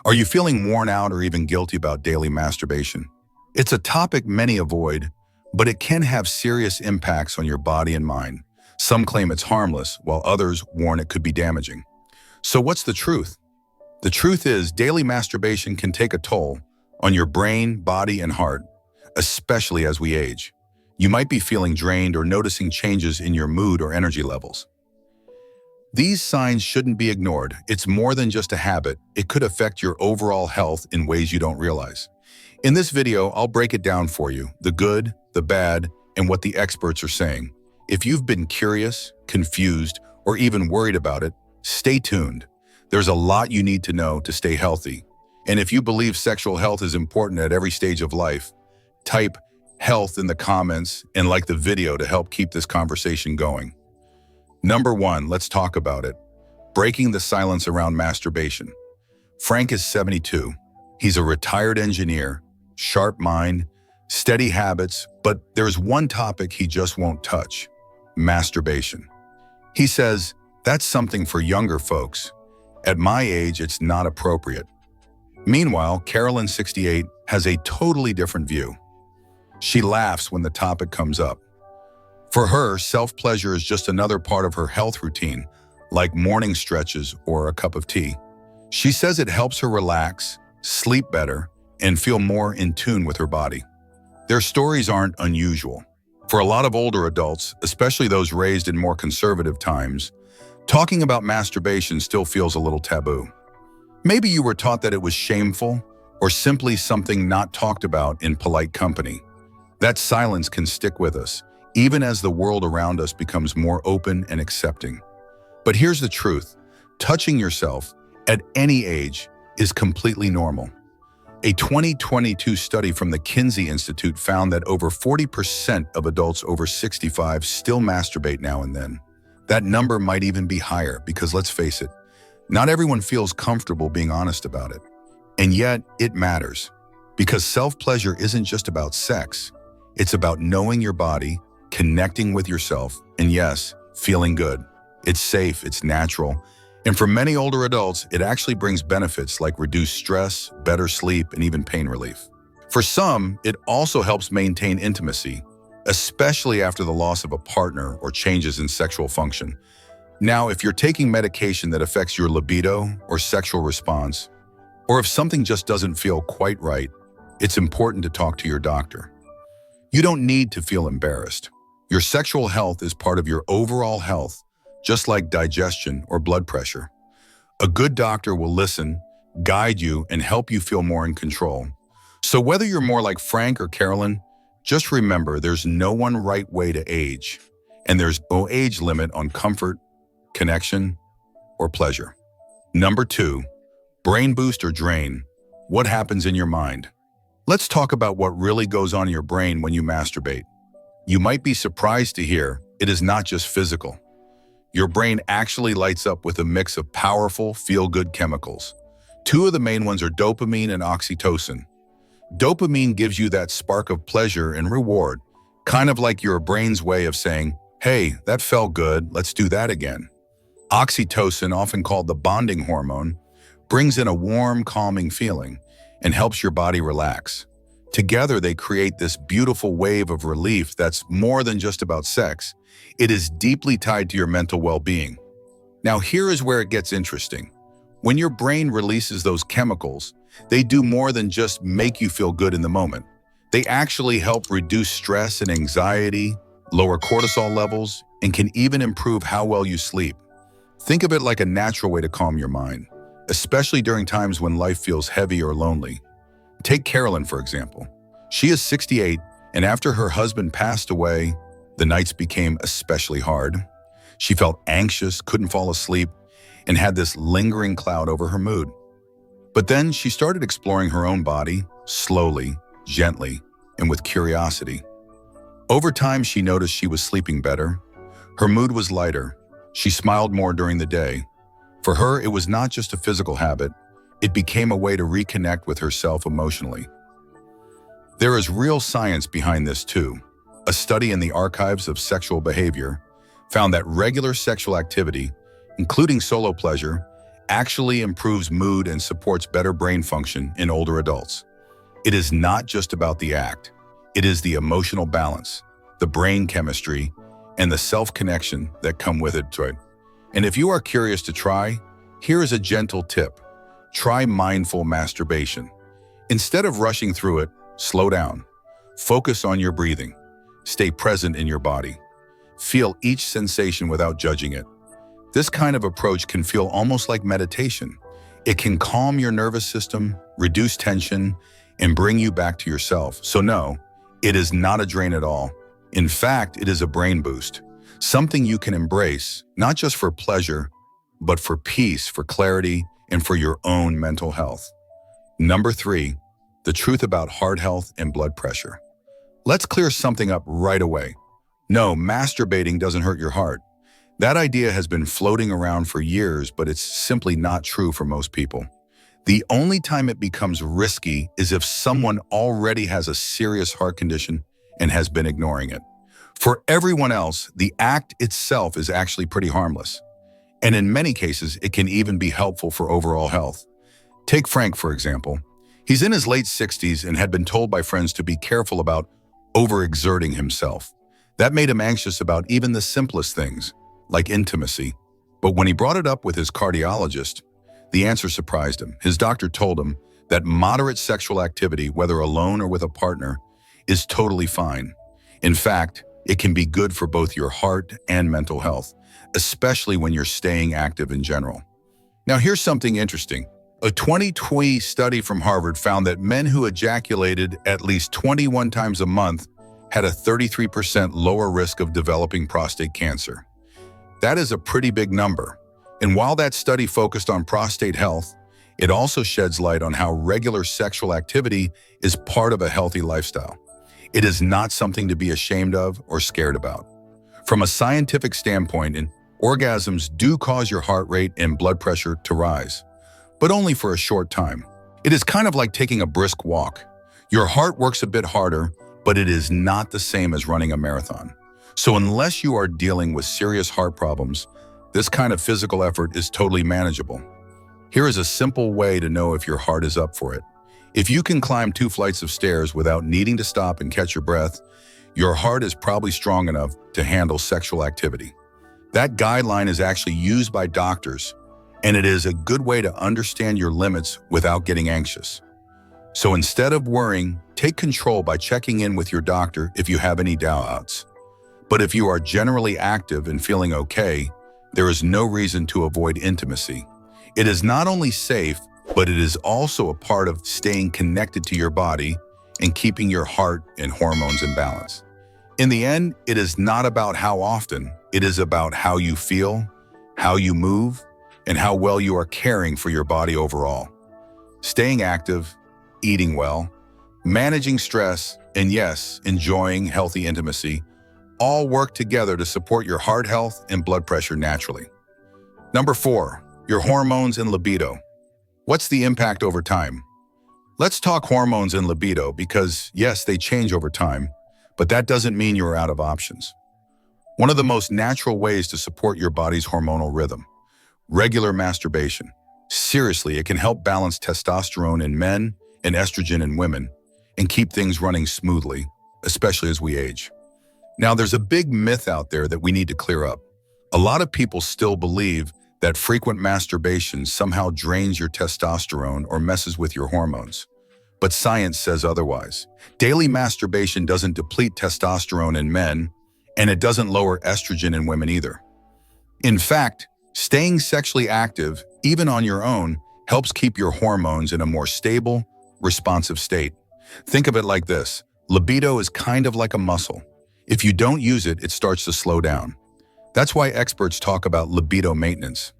Are you feeling worn out or even guilty about daily masturbation? It's a topic many avoid, but it can have serious impacts on your body and mind. Some claim it's harmless, while others warn it could be damaging. So what's the truth? The truth is, daily masturbation can take a toll on your brain, body, and heart, especially as we age. You might be feeling drained or noticing changes in your mood or energy levels. These signs shouldn't be ignored. It's more than just a habit. It could affect your overall health in ways you don't realize. In this video, I'll break it down for you, the good, the bad, and what the experts are saying. If you've been curious, confused, or even worried about it, stay tuned. There's a lot you need to know to stay healthy. And if you believe sexual health is important at every stage of life, type health in the comments and like the video to help keep this conversation going. Number 1, let's talk about it. Breaking the silence around masturbation. Frank is 72. He's a retired engineer, sharp mind, steady habits, but there's one topic he just won't touch: masturbation. He says, that's something for younger folks. At my age, it's not appropriate. Meanwhile, Carolyn, 68, has a totally different view. She laughs when the topic comes up. For her, self-pleasure is just another part of her health routine, like morning stretches or a cup of tea. She says it helps her relax, sleep better, and feel more in tune with her body. Their stories aren't unusual. For a lot of older adults, especially those raised in more conservative times, talking about masturbation still feels a little taboo. Maybe you were taught that it was shameful or simply something not talked about in polite company. That silence can stick with us, even as the world around us becomes more open and accepting. But here's the truth: touching yourself at any age is completely normal. A 2022 study from the Kinsey Institute found that over 40% of adults over 65 still masturbate now and then. That number might even be higher because, let's face it, not everyone feels comfortable being honest about it. And yet, it matters, because self-pleasure isn't just about sex. It's about knowing your body, connecting with yourself, and yes, feeling good. It's safe, it's natural, and for many older adults, it actually brings benefits like reduced stress, better sleep, and even pain relief. For some, it also helps maintain intimacy, especially after the loss of a partner or changes in sexual function. Now, if you're taking medication that affects your libido or sexual response, or if something just doesn't feel quite right, it's important to talk to your doctor. You don't need to feel embarrassed. Your sexual health is part of your overall health, just like digestion or blood pressure. A good doctor will listen, guide you, and help you feel more in control. So whether you're more like Frank or Carolyn, just remember there's no one right way to age, and there's no age limit on comfort, connection, or pleasure. Number 2, brain boost or drain. What happens in your mind? Let's talk about what really goes on in your brain when you masturbate. You might be surprised to hear it is not just physical. Your brain actually lights up with a mix of powerful, feel-good chemicals. 2 of the main ones are dopamine and oxytocin. Dopamine gives you that spark of pleasure and reward, kind of like your brain's way of saying, hey, that felt good, let's do that again. Oxytocin, often called the bonding hormone, brings in a warm, calming feeling and helps your body relax. Together, they create this beautiful wave of relief that's more than just about sex. It is deeply tied to your mental well-being. Now, here is where it gets interesting. When your brain releases those chemicals, they do more than just make you feel good in the moment. They actually help reduce stress and anxiety, lower cortisol levels, and can even improve how well you sleep. Think of it like a natural way to calm your mind, especially during times when life feels heavy or lonely. Take Carolyn, for example. She is 68, and after her husband passed away, the nights became especially hard. She felt anxious, couldn't fall asleep, and had this lingering cloud over her mood. But then she started exploring her own body, slowly, gently, and with curiosity. Over time, she noticed she was sleeping better. Her mood was lighter. She smiled more during the day. For her, it was not just a physical habit. It became a way to reconnect with herself emotionally. There is real science behind this too. A study in the Archives of Sexual Behavior found that regular sexual activity, including solo pleasure, actually improves mood and supports better brain function in older adults. It is not just about the act. It is the emotional balance, the brain chemistry, and the self-connection that come with it. And if you are curious to try, here is a gentle tip. Try mindful masturbation. Instead of rushing through it, slow down. Focus on your breathing. Stay present in your body. Feel each sensation without judging it. This kind of approach can feel almost like meditation. It can calm your nervous system, reduce tension, and bring you back to yourself. So no, it is not a drain at all. In fact, it is a brain boost. Something you can embrace, not just for pleasure, but for peace, for clarity, and for your own mental health. Number 3, the truth about heart health and blood pressure. Let's clear something up right away. No, masturbating doesn't hurt your heart. That idea has been floating around for years, but it's simply not true for most people. The only time it becomes risky is if someone already has a serious heart condition and has been ignoring it. For everyone else, the act itself is actually pretty harmless. And in many cases, it can even be helpful for overall health. Take Frank, for example. He's in his late 60s and had been told by friends to be careful about overexerting himself. That made him anxious about even the simplest things, like intimacy. But when he brought it up with his cardiologist, the answer surprised him. His doctor told him that moderate sexual activity, whether alone or with a partner, is totally fine. In fact, it can be good for both your heart and mental health, especially when you're staying active in general. Now, here's something interesting. A 2020 study from Harvard found that men who ejaculated at least 21 times a month had a 33% lower risk of developing prostate cancer. That is a pretty big number. And while that study focused on prostate health, it also sheds light on how regular sexual activity is part of a healthy lifestyle. It is not something to be ashamed of or scared about. From a scientific standpoint, orgasms do cause your heart rate and blood pressure to rise, but only for a short time. It is kind of like taking a brisk walk. Your heart works a bit harder, but it is not the same as running a marathon. So unless you are dealing with serious heart problems, this kind of physical effort is totally manageable. Here is a simple way to know if your heart is up for it. If you can climb 2 flights of stairs without needing to stop and catch your breath, your heart is probably strong enough to handle sexual activity. That guideline is actually used by doctors, and it is a good way to understand your limits without getting anxious. So instead of worrying, take control by checking in with your doctor if you have any doubts. But if you are generally active and feeling okay, there is no reason to avoid intimacy. It is not only safe, but it is also a part of staying connected to your body and keeping your heart and hormones in balance. In the end, it is not about how often, it is about how you feel, how you move, and how well you are caring for your body overall. Staying active, eating well, managing stress, and yes, enjoying healthy intimacy all work together to support your heart health and blood pressure naturally. Number 4, your hormones and libido. What's the impact over time? Let's talk hormones and libido because, yes, they change over time, but that doesn't mean you're out of options. One of the most natural ways to support your body's hormonal rhythm: regular masturbation. Seriously, it can help balance testosterone in men and estrogen in women and keep things running smoothly, especially as we age. Now, there's a big myth out there that we need to clear up. A lot of people still believe that frequent masturbation somehow drains your testosterone or messes with your hormones. But science says otherwise. Daily masturbation doesn't deplete testosterone in men, and it doesn't lower estrogen in women either. In fact, staying sexually active, even on your own, helps keep your hormones in a more stable, responsive state. Think of it like this: libido is kind of like a muscle. If you don't use it, it starts to slow down. That's why experts talk about libido maintenance.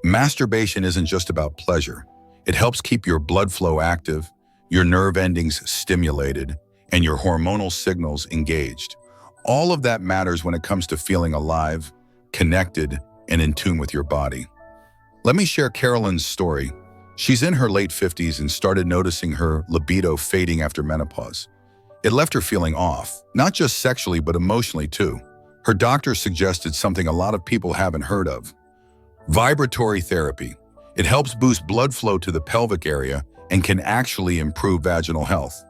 Masturbation isn't just about pleasure. It helps keep your blood flow active, your nerve endings stimulated, and your hormonal signals engaged. All of that matters when it comes to feeling alive, connected, and in tune with your body. Let me share Carolyn's story. She's in her late 50s and started noticing her libido fading after menopause. It left her feeling off, not just sexually, but emotionally too. Her doctor suggested something a lot of people haven't heard of: vibratory therapy. It helps boost blood flow to the pelvic area and can actually improve vaginal health.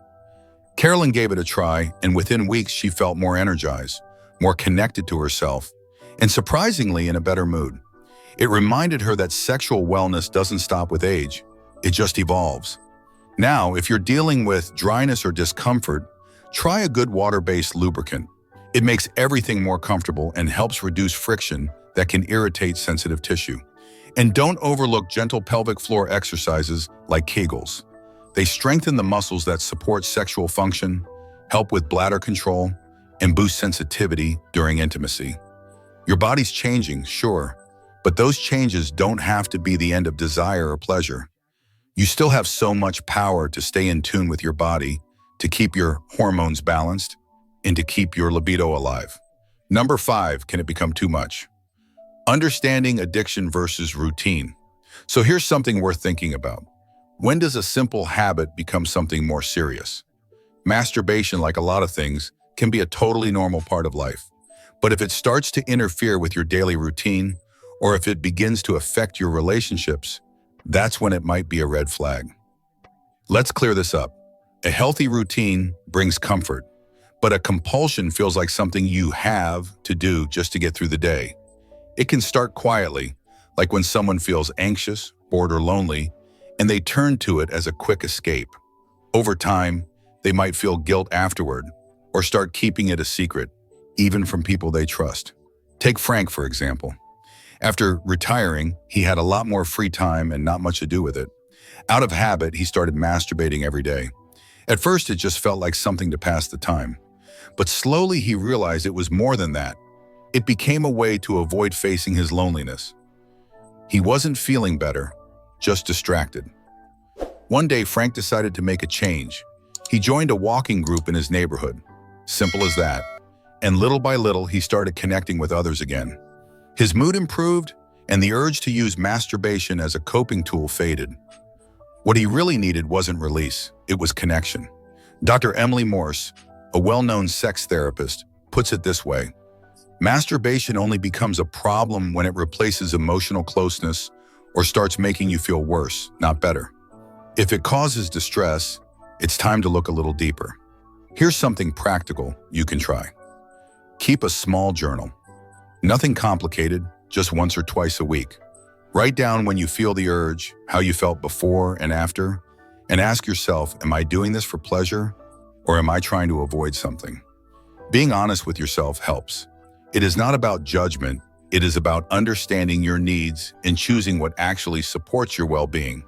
Carolyn gave it a try, and within weeks she felt more energized, more connected to herself, and surprisingly in a better mood. It reminded her that sexual wellness doesn't stop with age, it just evolves. Now, if you're dealing with dryness or discomfort, try a good water-based lubricant. It makes everything more comfortable and helps reduce friction that can irritate sensitive tissue. And don't overlook gentle pelvic floor exercises like Kegels. They strengthen the muscles that support sexual function, help with bladder control, and boost sensitivity during intimacy. Your body's changing, sure, but those changes don't have to be the end of desire or pleasure. You still have so much power to stay in tune with your body, to keep your hormones balanced, and to keep your libido alive. Number 5, can it become too much? Understanding addiction versus routine. So here's something worth thinking about. When does a simple habit become something more serious? Masturbation, like a lot of things, can be a totally normal part of life. But if it starts to interfere with your daily routine, or if it begins to affect your relationships, that's when it might be a red flag. Let's clear this up. A healthy routine brings comfort, but a compulsion feels like something you have to do just to get through the day. It can start quietly, like when someone feels anxious, bored, or lonely, and they turn to it as a quick escape. Over time, they might feel guilt afterward, or start keeping it a secret, even from people they trust. Take Frank, for example. After retiring, he had a lot more free time and not much to do with it. Out of habit, he started masturbating every day. At first, it just felt like something to pass the time. But slowly he realized it was more than that. It became a way to avoid facing his loneliness. He wasn't feeling better, just distracted. One day, Frank decided to make a change. He joined a walking group in his neighborhood. Simple as that. And little by little, he started connecting with others again. His mood improved, and the urge to use masturbation as a coping tool faded. What he really needed wasn't release, it was connection. Dr. Emily Morse, a well-known sex therapist, puts it this way: masturbation only becomes a problem when it replaces emotional closeness or starts making you feel worse, not better. If it causes distress, it's time to look a little deeper. Here's something practical you can try. Keep a small journal. Nothing complicated, just once or twice a week. Write down when you feel the urge, how you felt before and after, and ask yourself, am I doing this for pleasure, or am I trying to avoid something? Being honest with yourself helps. It is not about judgment, it is about understanding your needs and choosing what actually supports your well-being.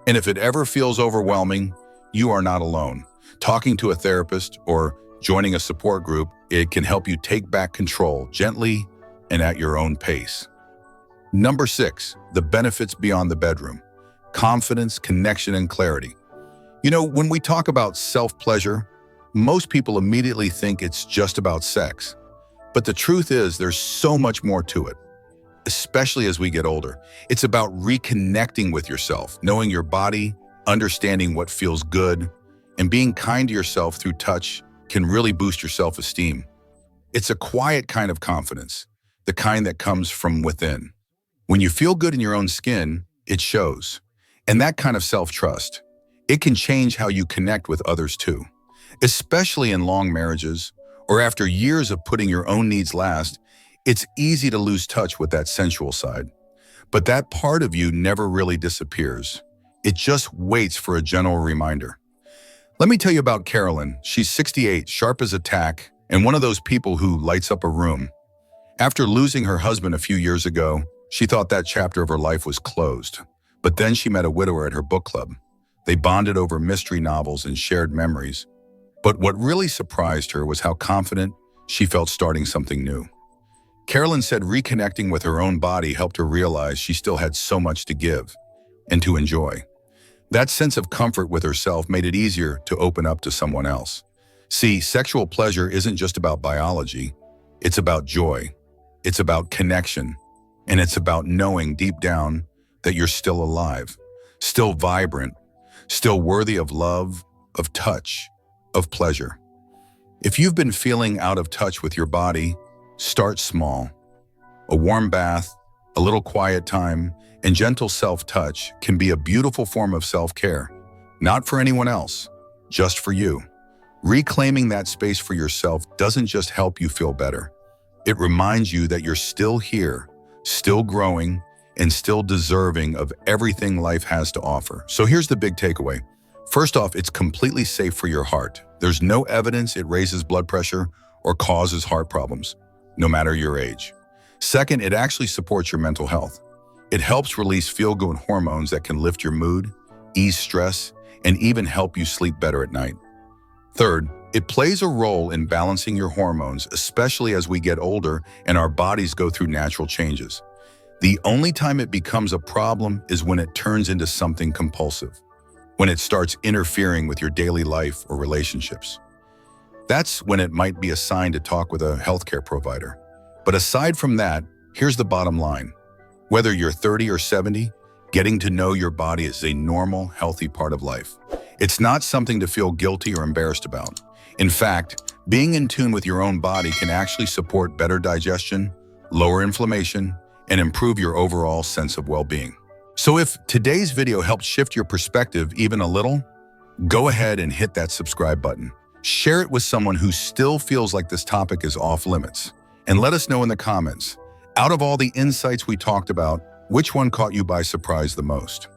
And if it ever feels overwhelming, you are not alone. Talking to a therapist or joining a support group, it can help you take back control gently and at your own pace. Number 6, the benefits beyond the bedroom. Confidence, connection, and clarity. You know, when we talk about self-pleasure, most people immediately think it's just about sex. But the truth is, there's so much more to it, especially as we get older. It's about reconnecting with yourself, knowing your body, understanding what feels good, and being kind to yourself through touch can really boost your self-esteem. It's a quiet kind of confidence, the kind that comes from within. When you feel good in your own skin, it shows. And that kind of self-trust, it can change how you connect with others too. Especially in long marriages, or after years of putting your own needs last, it's easy to lose touch with that sensual side. But that part of you never really disappears. It just waits for a gentle reminder. Let me tell you about Carolyn. She's 68, sharp as a tack, and one of those people who lights up a room. After losing her husband a few years ago, she thought that chapter of her life was closed. But then she met a widower at her book club. They bonded over mystery novels and shared memories. But what really surprised her was how confident she felt starting something new. Carolyn said reconnecting with her own body helped her realize she still had so much to give and to enjoy. That sense of comfort with herself made it easier to open up to someone else. See, sexual pleasure isn't just about biology. It's about joy. It's about connection. And it's about knowing deep down that you're still alive, still vibrant, still worthy of love, of touch, of pleasure. If you've been feeling out of touch with your body, start small. A warm bath, a little quiet time, and gentle self-touch can be a beautiful form of self-care, not for anyone else, just for you. Reclaiming that space for yourself doesn't just help you feel better. It reminds you that you're still here, still growing, and still deserving of everything life has to offer. So here's the big takeaway. First off, it's completely safe for your heart. There's no evidence it raises blood pressure or causes heart problems, no matter your age. Second, it actually supports your mental health. It helps release feel-good hormones that can lift your mood, ease stress, and even help you sleep better at night. Third, it plays a role in balancing your hormones, especially as we get older and our bodies go through natural changes. The only time it becomes a problem is when it turns into something compulsive, when it starts interfering with your daily life or relationships. That's when it might be a sign to talk with a healthcare provider. But aside from that, here's the bottom line. Whether you're 30 or 70, getting to know your body is a normal, healthy part of life. It's not something to feel guilty or embarrassed about. In fact, being in tune with your own body can actually support better digestion, lower inflammation, and improve your overall sense of well-being. So if today's video helped shift your perspective even a little, go ahead and hit that subscribe button. Share it with someone who still feels like this topic is off limits. And let us know in the comments, out of all the insights we talked about, which one caught you by surprise the most?